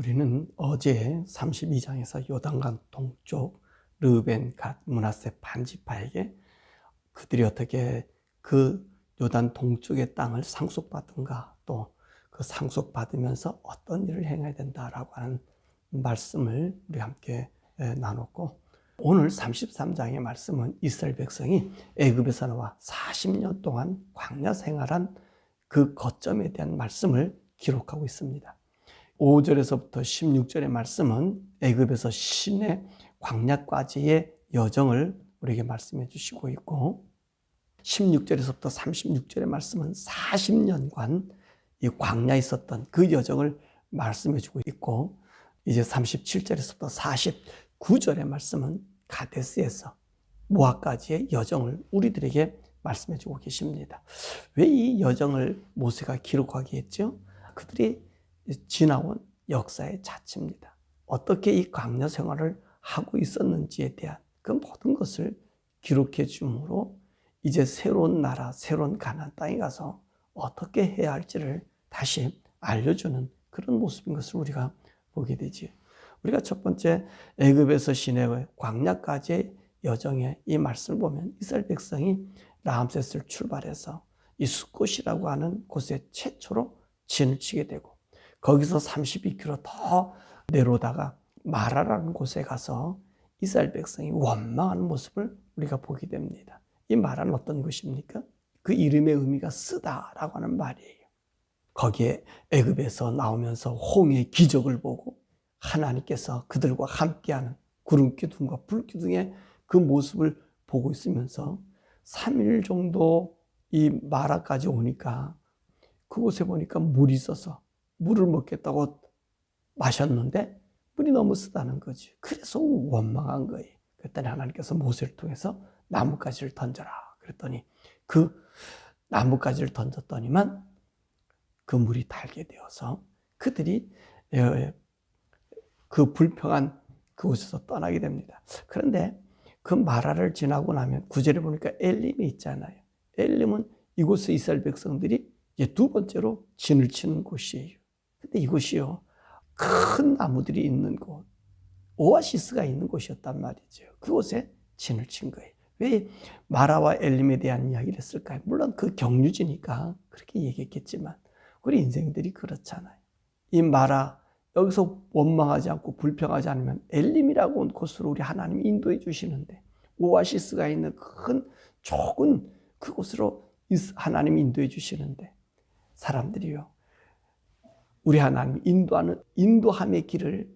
우리는 어제 32장에서 요단강 동쪽 르우벤, 갓, 므낫세 반지파에게 그들이 어떻게 그 요단 동쪽의 땅을 상속받은가, 또 그 상속받으면서 어떤 일을 행해야 된다라고 하는 말씀을 우리 함께 나눴고, 오늘 33장의 말씀은 이스라엘 백성이 애굽에서 나와 40년 동안 광야 생활한 그 거점에 대한 말씀을 기록하고 있습니다. 5절에서부터 16절의 말씀은 애굽에서 신의 광야까지의 여정을 우리에게 말씀해 주시고 있고, 16절에서부터 36절의 말씀은 40년간 이 광야에 있었던 그 여정을 말씀해 주고 있고, 이제 37절에서부터 49절의 말씀은 가데스에서 모압까지의 여정을 우리들에게 말씀해 주고 계십니다. 왜 이 여정을 모세가 기록하게 했죠? 그들이 지나온 역사의 자체입니다. 어떻게 이 광야 생활을 하고 있었는지에 대한 그 모든 것을 기록해 주므로 이제 새로운 나라, 새로운 가나안 땅에 가서 어떻게 해야 할지를 다시 알려주는 그런 모습인 것을 우리가 보게 되지. 우리가 첫 번째 애굽에서 시내의 광야까지의 여정의 이 말씀을 보면 이스라엘 백성이 라암세스를 출발해서 이 숫곳이라고 하는 곳에 최초로 진을 치게 되고, 거기서 32km 더 내려오다가 마라라는 곳에 가서 이스라엘 백성이 원망하는 모습을 우리가 보게 됩니다. 이 마라는 어떤 곳입니까? 그 이름의 의미가 쓰다라고 하는 말이에요. 거기에 애굽에서 나오면서 홍해의 기적을 보고 하나님께서 그들과 함께하는 구름기둥과 불기둥의 그 모습을 보고 있으면서 3일 정도 이 마라까지 오니까 그곳에 보니까 물이 있어서 물을 먹겠다고 마셨는데 물이 너무 쓰다는 거지. 그래서 원망한 거예요. 그랬더니 하나님께서 모세를 통해서 나뭇가지를 던져라 그랬더니 그 나뭇가지를 던졌더니만 그 물이 달게 되어서 그들이 그 불평한 그곳에서 떠나게 됩니다. 그런데 그 마라를 지나고 나면 9절에 보니까 엘림이 있잖아요. 엘림은 이곳의 이스라엘 백성들이 이제 두 번째로 진을 치는 곳이에요. 근데 이곳이요, 큰 나무들이 있는 곳, 오아시스가 있는 곳이었단 말이죠. 그곳에 진을 친 거예요. 왜 마라와 엘림에 대한 이야기를 했을까요? 물론 그 경유지니까 그렇게 얘기했겠지만 우리 인생들이 그렇잖아요. 이 마라, 여기서 원망하지 않고 불평하지 않으면 엘림이라고 온 곳으로 우리 하나님이 인도해 주시는데, 오아시스가 있는 큰 좁은 그곳으로 하나님이 인도해 주시는데, 사람들이요, 우리 하나님이 인도함의 길을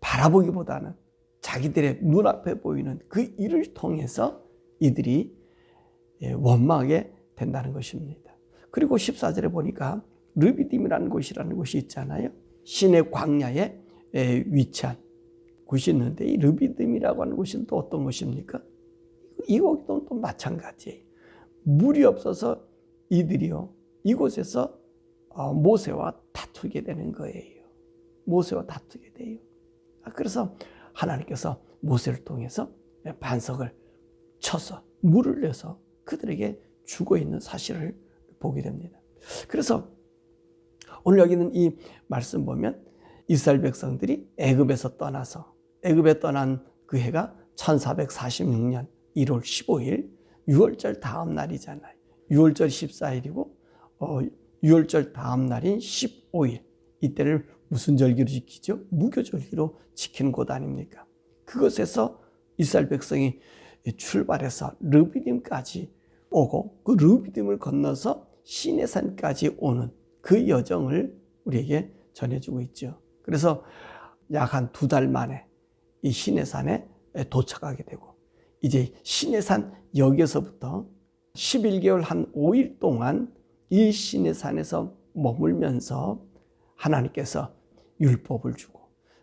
바라보기보다는 자기들의 눈앞에 보이는 그 일을 통해서 이들이 원망하게 된다는 것입니다. 그리고 14절에 보니까 르비딤이라는 곳이라는 곳이 있잖아요. 신의 광야에 위치한 곳이 있는데, 이 르비딤이라고 하는 곳은 또 어떤 곳입니까? 이곳도 또 마찬가지예요. 물이 없어서 이들이요, 이곳에서 모세와 다투게 되는 거예요. 모세와 다투게 돼요. 그래서 하나님께서 모세를 통해서 반석을 쳐서 물을 내서 그들에게 주고 있는 사실을 보게 됩니다. 그래서 오늘 여기는 이 말씀 보면 이스라엘 백성들이 애굽에서 떠나서, 애굽에 떠난 그 해가 1446년 1월 15일 6월절 다음 날이잖아요. 6월절 14일이고 6월절 다음 날인 15일, 이때를 무슨 절기로 지키죠? 무교절기로 지키는 곳 아닙니까? 그곳에서 이스라엘 백성이 출발해서 르비딤까지 오고, 그 르비딤을 건너서 시내산까지 오는 그 여정을 우리에게 전해주고 있죠. 그래서 약 한 2달 만에 이 시내산에 도착하게 되고, 이제 시내산 여기서부터 11개월 한 5일 동안 이 시내산에서 머물면서 하나님께서 율법을 주고,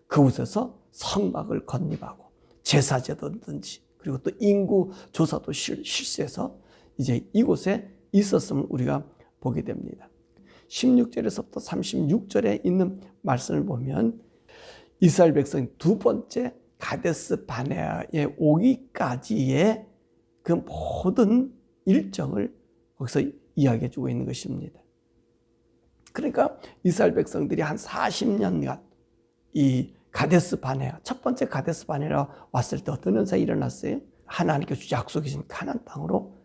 그곳에서 성막을 건립하고 제사제도든지, 그리고 또 인구 조사도 실시해서 이제 이곳에 있었음을 우리가 보게 됩니다. 16절에서부터 36절에 있는 말씀을 보면 이스라엘 백성이 두 번째 가데스 바네아에 오기까지의 그 모든 일정을 거기서 이야기해 주고 있는 것입니다. 그러니까 이스라엘 백성들이 한 40년간 이 가데스 바네아, 첫 번째 가데스 바네아 왔을 때 어떤 현상이 일어났어요? 하나님께서 약속해 주신 가나안 땅으로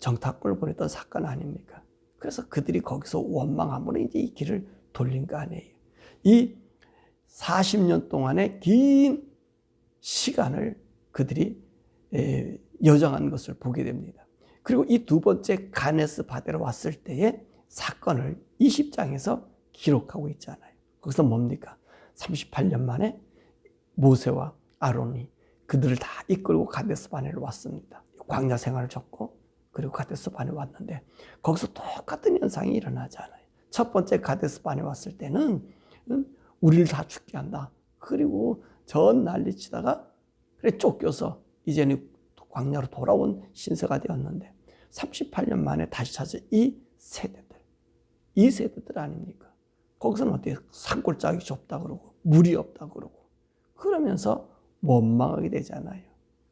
정탐꾼을 보냈던 사건 아닙니까? 그래서 그들이 거기서 원망함으로 이제 이 길을 돌린 거 아니에요. 이 40년 동안의 긴 시간을 그들이 여정한 것을 보게 됩니다. 그리고 이 두 번째 가데스 바네아로 왔을 때의 사건을 20장에서 기록하고 있잖아요. 거기서 뭡니까? 38년 만에 모세와 아론이 그들을 다 이끌고 가데스 바네아로 왔습니다. 광야 생활을 접고 그리고 가데스 바네아 왔는데 거기서 똑같은 현상이 일어나잖아요. 첫 번째 가데스 바네아 왔을 때는 우리를 다 죽게 한다. 그리고 전 난리치다가 그래 쫓겨서 이제는 광야로 돌아온 신세가 되었는데 38년 만에 다시 찾은 이 세대들 아닙니까? 거기서는 어때요? 산골짜기 좁다 그러고 물이 없다 그러고 그러면서 원망하게 되잖아요.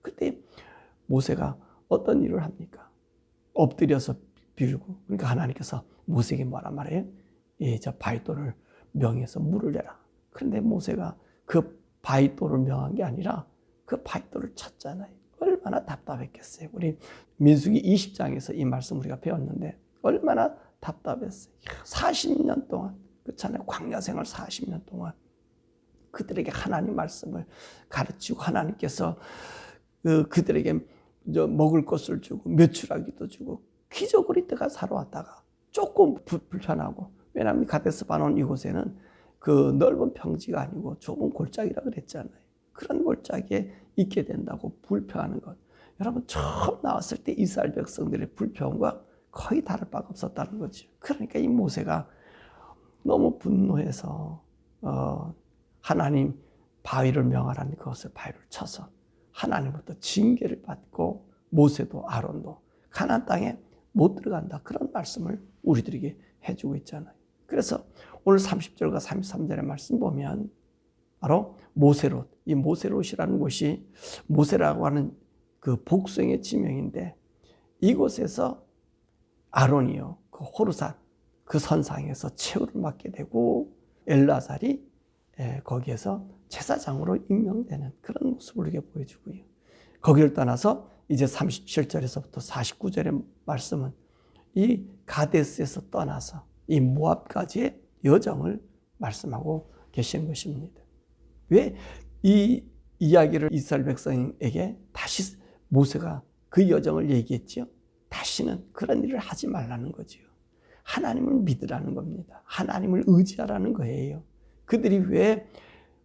그때 모세가 어떤 일을 합니까? 엎드려서 빌고, 그러니까 하나님께서 모세에게 뭐란 말이에요? 저 바위돌을 명해서 물을 내라. 그런데 모세가 그 바위돌을 명한 게 아니라 그 바위돌을 쳤잖아요. 얼마나 답답했겠어요. 우리 민수기 20장에서 이 말씀 우리가 배웠는데 얼마나 답답했어요. 40년 동안, 그렇잖아요. 광야 생활 40년 동안 그들에게 하나님 말씀을 가르치고 하나님께서 그들에게 먹을 것을 주고 메추라기도 주고 기적으로 이때가 살아왔다가 조금 불편하고, 왜냐하면 가데스 바네아 이곳에는 그 넓은 평지가 아니고 좁은 골짜기라 그랬잖아요. 그런 골짜기에 있게 된다고 불평하는 것. 여러분 처음 나왔을 때 이스라엘 백성들의 불평과 거의 다를 바가 없었다는 거죠. 그러니까 이 모세가 너무 분노해서 하나님 바위를 명하라는 것을 바위를 쳐서 하나님부터 징계를 받고 모세도 아론도 가나안 땅에 못 들어간다. 그런 말씀을 우리들에게 해주고 있잖아요. 그래서 오늘 30절과 33절의 말씀 보면 바로 모세롯, 이 모세롯이라는 곳이 모세라고 하는 그 복숭의 지명인데 이곳에서 아론이요, 그 호르산 그 선상에서 최후를 맡게 되고 엘라살이 거기에서 제사장으로 임명되는 그런 모습을 우리에게 보여주고요. 거기를 떠나서 이제 37절에서부터 49절의 말씀은 이 가데스에서 떠나서 이 모압까지의 여정을 말씀하고 계시는 것입니다. 왜 이 이야기를 이스라엘 백성에게 다시 모세가 그 여정을 얘기했죠? 다시는 그런 일을 하지 말라는 거죠. 하나님을 믿으라는 겁니다. 하나님을 의지하라는 거예요. 그들이 왜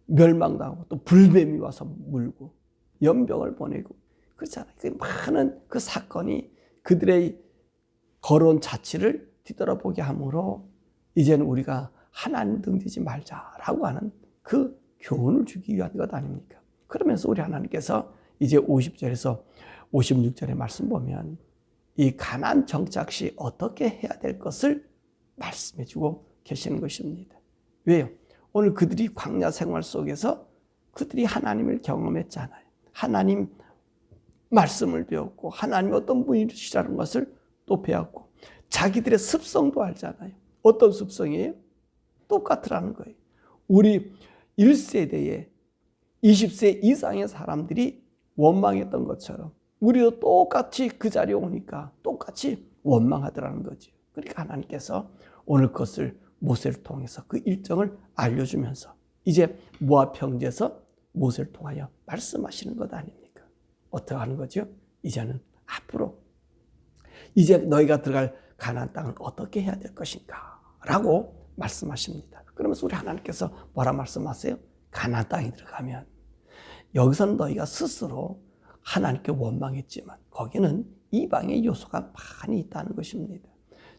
멸망당하고 또 불뱀이 와서 물고 연병을 보내고 그렇잖아요. 그 많은 그 사건이 그들의 걸어온 자취를 뒤돌아보게 하므로 이제는 우리가 하나님 등지지 말자라고 하는 그 교훈을 주기 위한 것 아닙니까? 그러면서 우리 하나님께서 이제 50절에서 56절의 말씀 보면 이 가나안 정착 시 어떻게 해야 될 것을 말씀해 주고 계시는 것입니다. 왜요? 오늘 그들이 광야 생활 속에서 그들이 하나님을 경험했잖아요. 하나님 말씀을 배웠고 하나님 어떤 분이시라는 것을 또 배웠고 자기들의 습성도 알잖아요. 어떤 습성이에요? 똑같으라는 거예요. 우리 1세대에 20세 이상의 사람들이 원망했던 것처럼 우리도 똑같이 그 자리에 오니까 똑같이 원망하더라는 거죠. 그러니까 하나님께서 오늘 그것을 모세를 통해서 그 일정을 알려주면서 이제 모압 평지에서 모세를 통하여 말씀하시는 것 아닙니까? 어떻게 하는 거죠? 이제는 앞으로 이제 너희가 들어갈 가나안 땅은 어떻게 해야 될 것인가? 라고 말씀하십니다. 그러면서 우리 하나님께서 뭐라 말씀하세요? 가나안 땅에 들어가면 여기서는 너희가 스스로 하나님께 원망했지만 거기는 이방의 요소가 많이 있다는 것입니다.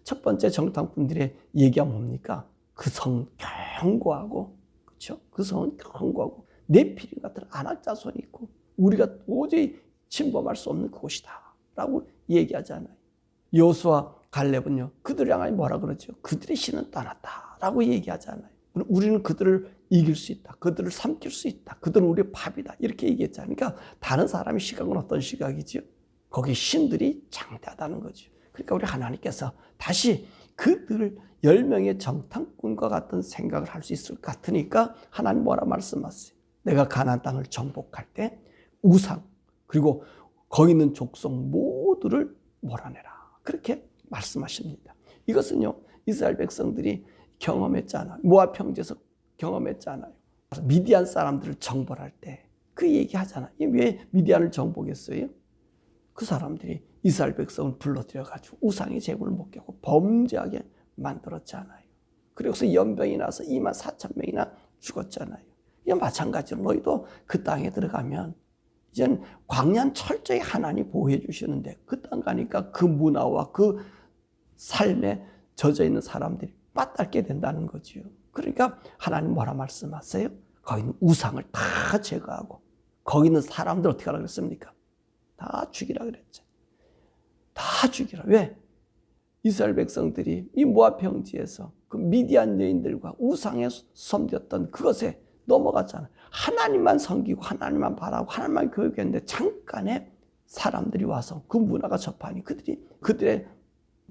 첫 번째 정탐꾼들의 얘기가 뭡니까? 그 성은 견고하고, 그렇죠? 그 성은 견고하고 네피림 같은 안악자손이 있고 우리가 도저히 침범할 수 없는 그곳이다 라고 얘기하잖아요. 여호수아 갈렙은요, 그들을 향하여 뭐라 그러죠? 그들의 신은 떠났다 라고 얘기하잖아요. 우리는 그들을 이길 수 있다. 그들을 삼킬 수 있다. 그들은 우리의 밥이다. 이렇게 얘기했잖아요. 그러니까 다른 사람의 시각은 어떤 시각이죠? 거기 신들이 장대하다는 거죠. 그러니까 우리 하나님께서 다시 그들 10명의 정탐꾼과 같은 생각을 할 수 있을 것 같으니까 하나님 뭐라 말씀하세요? 내가 가나안 땅을 정복할 때 우상 그리고 거기 있는 족속 모두를 몰아내라. 그렇게 말씀하십니다. 이것은요, 이스라엘 백성들이 경험했잖아요. 모압 평지에서 경험했잖아요. 미디안 사람들을 정벌할 때 그 얘기 하잖아요. 왜 미디안을 정복했어요? 그 사람들이 이스라엘 백성을 불러들여가지고 우상의 제물을 먹게 하고 범죄하게 만들었잖아요. 그래서 연병이 나서 24,000명이나 죽었잖아요. 이게 마찬가지로 너희도 그 땅에 들어가면 이제는 광야는 철저히 하나님이 보호해 주시는데 그 땅 가니까 그 문화와 그 삶에 젖어 있는 사람들이 빠따게 된다는 거지요. 그러니까 하나님 뭐라 말씀하세요? 거기 있는 우상을 다 제거하고 거기 있는 사람들 어떻게 하라고 그랬습니까? 다 죽이라 그랬죠. 다 죽이라. 왜? 이스라엘 백성들이 이 모압 평지에서 그 미디안 여인들과 우상에 섬겼던 그것에 넘어갔잖아요. 하나님만 섬기고 하나님만 바라고 하나님만 교육했는데 잠깐에 사람들이 와서 그 문화가 접하니 그들의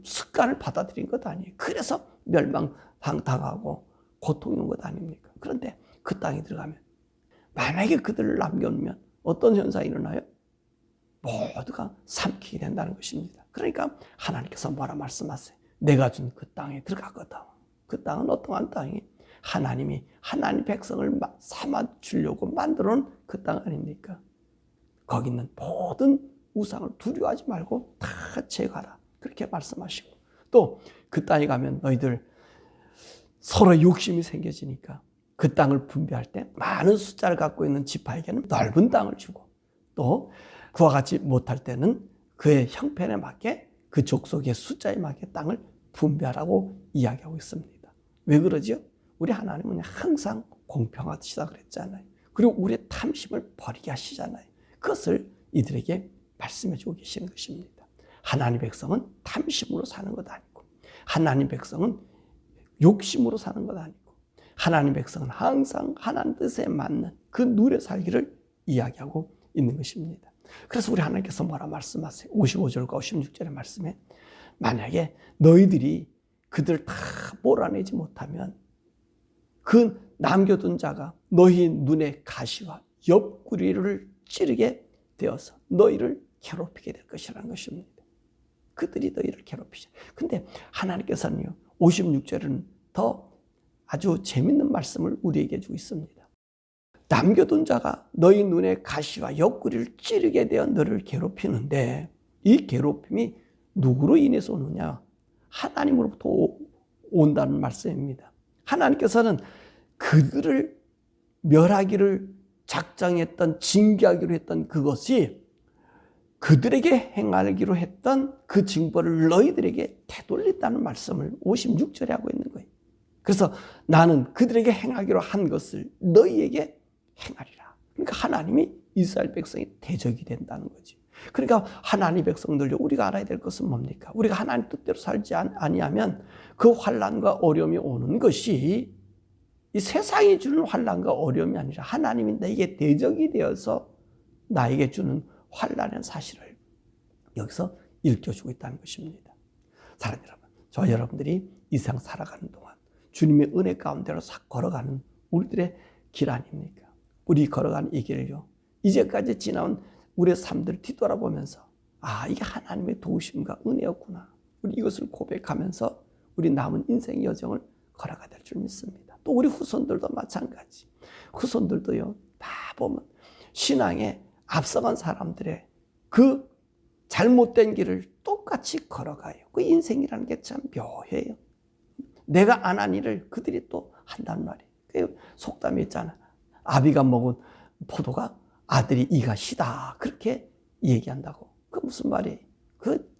습관을 받아들인 것 아니에요. 그래서 멸망당하고 고통이 온 것 아닙니까? 그런데 그 땅에 들어가면 만약에 그들을 남겨놓으면 어떤 현상이 일어나요? 모두가 삼키게 된다는 것입니다. 그러니까 하나님께서 뭐라 말씀하세요? 내가 준 그 땅에 들어가거든. 그 땅은 어떠한 땅이 하나님이 하나님 백성을 삼아 주려고 만들어 놓은 그 땅 아닙니까? 거기 있는 모든 우상을 두려워하지 말고 다 제거하라. 그렇게 말씀하시고 또 그 땅에 가면 너희들 서로 욕심이 생겨지니까 그 땅을 분배할 때 많은 숫자를 갖고 있는 지파에게는 넓은 땅을 주고 또 그와 같이 못할 때는 그의 형편에 맞게 그 족속의 숫자에 맞게 땅을 분배하라고 이야기하고 있습니다. 왜 그러죠? 우리 하나님은 항상 공평하시다 그랬잖아요. 그리고 우리의 탐심을 버리게 하시잖아요. 그것을 이들에게 말씀해 주고 계시는 것입니다. 하나님 백성은 탐심으로 사는 것 아니고 하나님 백성은 욕심으로 사는 것 아니고 하나님 백성은 항상 하나님 뜻에 맞는 그 누려 살기를 이야기하고 있는 것입니다. 그래서 우리 하나님께서 뭐라 말씀하세요? 55절과 56절의 말씀에 만약에 너희들이 그들 다 몰아내지 못하면 그 남겨둔 자가 너희 눈에 가시와 옆구리를 찌르게 되어서 너희를 괴롭히게 될 것이라는 것입니다. 그들이 너희를 괴롭히죠. 근데 하나님께서는요, 56절은 더 아주 재밌는 말씀을 우리에게 주고 있습니다. 남겨둔 자가 너희 눈에 가시와 옆구리를 찌르게 되어 너를 괴롭히는데 이 괴롭힘이 누구로 인해서 오느냐? 하나님으로부터 온다는 말씀입니다. 하나님께서는 그들을 멸하기를 작정했던, 징계하기로 했던 그것이 그들에게 행하기로 했던 그 징벌을 너희들에게 되돌린다는 말씀을 56절에 하고 있는 거예요. 그래서 나는 그들에게 행하기로 한 것을 너희에게 행하리라. 그러니까 하나님이 이스라엘 백성이 대적이 된다는 거지. 그러니까 하나님 백성들요, 우리가 알아야 될 것은 뭡니까? 우리가 하나님 뜻대로 살지 아니하면 그 환난과 어려움이 오는 것이 이 세상이 주는 환난과 어려움이 아니라 하나님이 나에게 대적이 되어서 나에게 주는 환난의 사실을 여기서 일깨워주고 있다는 것입니다. 사랑하는 여러분, 저 여러분들이 이 세상 살아가는 동안 주님의 은혜 가운데로 걸어가는 우리들의 길 아닙니까? 우리 걸어가는 이 길을요, 이제까지 지나온 우리의 삶들을 뒤돌아보면서 아, 이게 하나님의 도우심과 은혜였구나. 우리 이것을 고백하면서 우리 남은 인생의 여정을 걸어가야 될 줄 믿습니다. 또 우리 후손들도 마찬가지. 후손들도요, 다 보면 신앙에 앞서간 사람들의 그 잘못된 길을 똑같이 걸어가요. 그 인생이라는 게 참 묘해요. 내가 안 한 일을 그들이 또 한단 말이에요. 그 속담이 있잖아. 아비가 먹은 포도가 아들이 이가 시다. 그렇게 얘기한다고. 그 무슨 말이에요? 그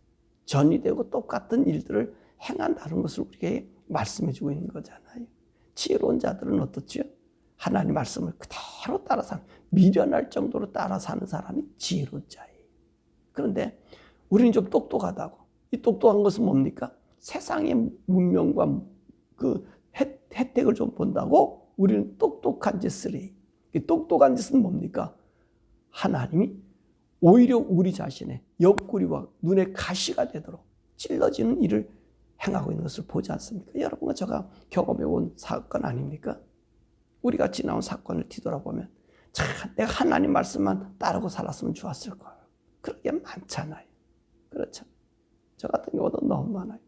전이 되고 똑같은 일들을 행한다는 것을 우리에게 말씀해 주고 있는 거잖아요. 지혜로운 자들은 어떻죠? 하나님 말씀을 그대로 따라 사는, 미련할 정도로 따라 사는 사람이 지혜로운 자예요. 그런데 우리는 좀 똑똑하다고. 이 똑똑한 것은 뭡니까? 세상의 문명과 그 혜택을 좀 본다고 우리는 똑똑한 짓을 해요. 이 똑똑한 짓은 뭡니까? 하나님이 오히려 우리 자신의 옆구리와 눈에 가시가 되도록 찔러지는 일을 행하고 있는 것을 보지 않습니까? 여러분과 제가 경험해온 사건 아닙니까? 우리가 지나온 사건을 뒤돌아보면 참 내가 하나님 말씀만 따르고 살았으면 좋았을 거예요. 그런 게 많잖아요. 그렇죠? 저 같은 경우도 너무 많아요.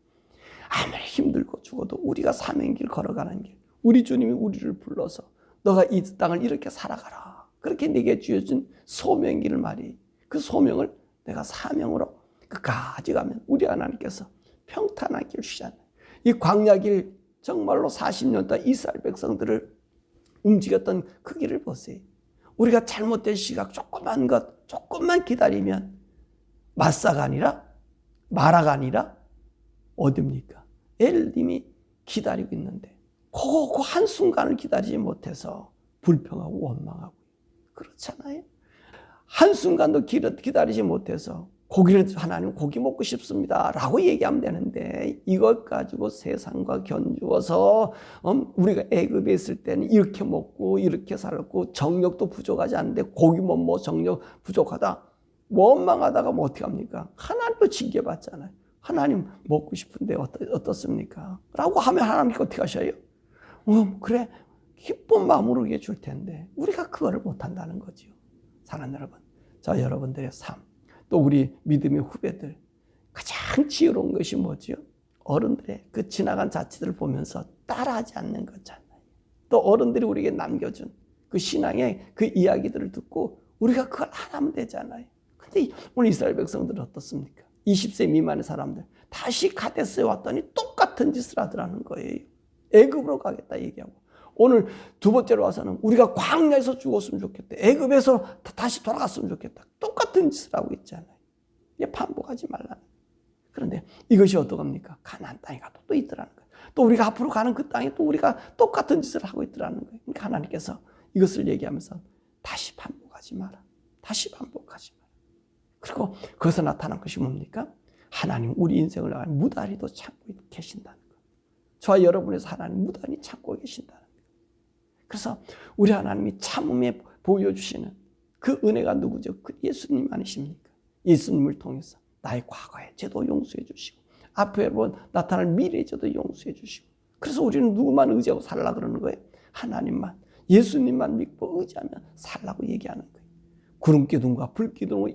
아무리 힘들고 죽어도 우리가 사명길 걸어가는 길, 우리 주님이 우리를 불러서 너가 이 땅을 이렇게 살아가라. 그렇게 내게 주어진 소명길을 말이, 그 소명을 내가 사명으로 가져가면 우리 하나님께서 평탄한 길 주잖아요. 이 광야길 정말로 40년 동안 이스라엘 백성들을 움직였던 그 길을 보세요. 우리가 잘못된 시각 조그만 것 조금만 기다리면 마사가 아니라 마라가 아니라 어딥니까? 엘림이 기다리고 있는데 그 한순간을 기다리지 못해서 불평하고 원망하고 그렇잖아요. 한순간도 기다리지 못해서 하나님 고기 먹고 싶습니다 라고 얘기하면 되는데 이것 가지고 세상과 견주어서 우리가 애굽에 있을 때는 이렇게 먹고 이렇게 살았고 정력도 부족하지 않은데 고기 못 먹어 정력 부족하다 원망하다가 뭐 어떻게 합니까? 하나님도 징계받잖아요. 하나님 먹고 싶은데 어떻습니까? 라고 하면 하나님께 어떻게 하셔요? 그래 기쁜 마음으로 얘기해 줄 텐데 우리가 그거를 못한다는 거죠. 사랑하는 여러분, 자 여러분들의 삶, 또 우리 믿음의 후배들 가장 지혜로운 것이 뭐죠? 어른들의 그 지나간 자취들을 보면서 따라하지 않는 거잖아요. 또 어른들이 우리에게 남겨준 그 신앙의 그 이야기들을 듣고 우리가 그걸 안 하면 되잖아요. 근데 오늘 이스라엘 백성들은 어떻습니까? 20세 미만의 사람들 다시 가데스에 왔더니 똑같은 짓을 하더라는 거예요. 애굽으로 가겠다 얘기하고 오늘 두 번째로 와서는 우리가 광야에서 죽었으면 좋겠다. 애굽에서 다시 돌아갔으면 좋겠다. 똑같은 짓을 하고 있잖아요. 이게 반복하지 말라는. 그런데 이것이 어떡합니까? 가나안 땅에 가도 또 있더라는 거예요. 또 우리가 앞으로 가는 그 땅에 또 우리가 똑같은 짓을 하고 있더라는 거예요. 그러니까 하나님께서 이것을 얘기하면서 다시 반복하지 마라. 다시 반복하지 마라. 그리고 거기서 나타난 것이 뭡니까? 하나님 우리 인생을 나가는 무다리도 참고 계신다는 거예요. 저와 여러분에서 하나님 무단히 참고 계신다는 거예요. 그래서 우리 하나님이 참음에 보여주시는 그 은혜가 누구죠? 그 예수님 아니십니까? 예수님을 통해서 나의 과거의 죄도 용서해 주시고 앞에 나타날 미래의 죄도 용서해 주시고 그래서 우리는 누구만 의지하고 살라 그러는 거예요? 하나님만, 예수님만 믿고 의지하면 살라고 얘기하는 거예요. 구름기둥과 불기둥을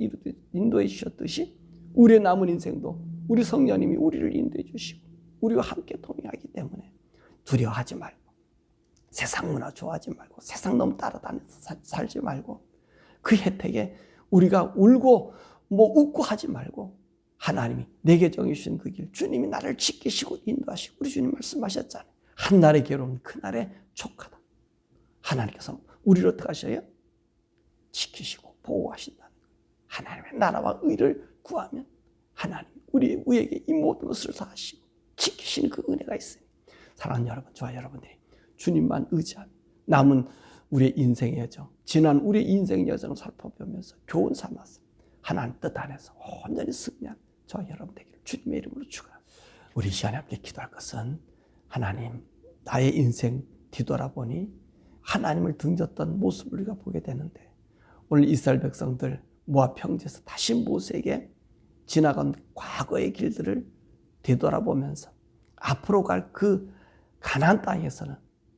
인도해 주셨듯이 우리의 남은 인생도 우리 성령님이 우리를 인도해 주시고 우리와 함께 동행하기 때문에 두려워하지 말고 세상 문화 좋아하지 말고 세상 너무 따라다니면서 살지 말고 그 혜택에 우리가 울고 웃고 하지 말고 하나님이 내게 정해주신 그 길 주님이 나를 지키시고 인도하시고 우리 주님 말씀하셨잖아요. 한날의 괴로움은 그날의 족하다. 하나님께서 우리를 어떻게 하셔요? 지키시고 보호하신다는 거예요. 하나님의 나라와 의를 구하면 하나님 우리에게 이 모든 것을 다 하시고 지키시는 그 은혜가 있으니 사랑하는 여러분, 저와 여러분들이 주님만 의지하면 남은 우리의 인생의 여정, 지난 우리의 인생의 여정을 살펴보면서 교훈 삼아서 하나님 뜻 안에서 온전히 승리한 저와 여러분 되기를 주님의 이름으로 축원합니다. 우리 시간에 함께 기도할 것은 하나님 나의 인생 뒤돌아보니 하나님을 등졌던 모습을 우리가 보게 되는데 오늘 이스라엘 백성들 모압 평지에서 다시 모세에게 지나간 과거의 길들을 되돌아보면서 앞으로 갈 그 가나안 땅에서는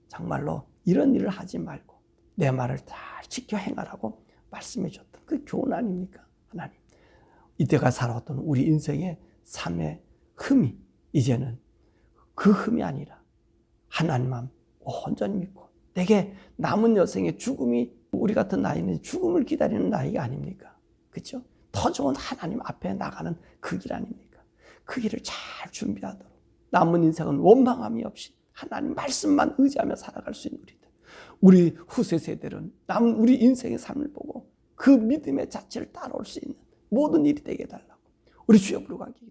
정말로 이런 일을 하지 말고 내 말을 잘 지켜 행하라고 말씀해 줬던 그 교훈 아닙니까? 하나님 이때가 살아왔던 우리 인생의 삶의 흠이 이제는 그 흠이 아니라 하나님만 온전히 믿고 내게 남은 여생의 죽음이 우리 같은 나이는 죽음을 기다리는 나이가 아닙니까? 그렇죠? 더 좋은 하나님 앞에 나가는 그 길 아닙니까? 그 길을 잘 준비하도록 남은 인생은 원망함이 없이 하나님 말씀만 의지하며 살아갈 수 있는 우리들, 우리 후세 세대는 남은 우리 인생의 삶을 보고 그 믿음의 자체를 따라올 수 있는 모든 일이 되게 해달라고 우리 주여 부르고 하기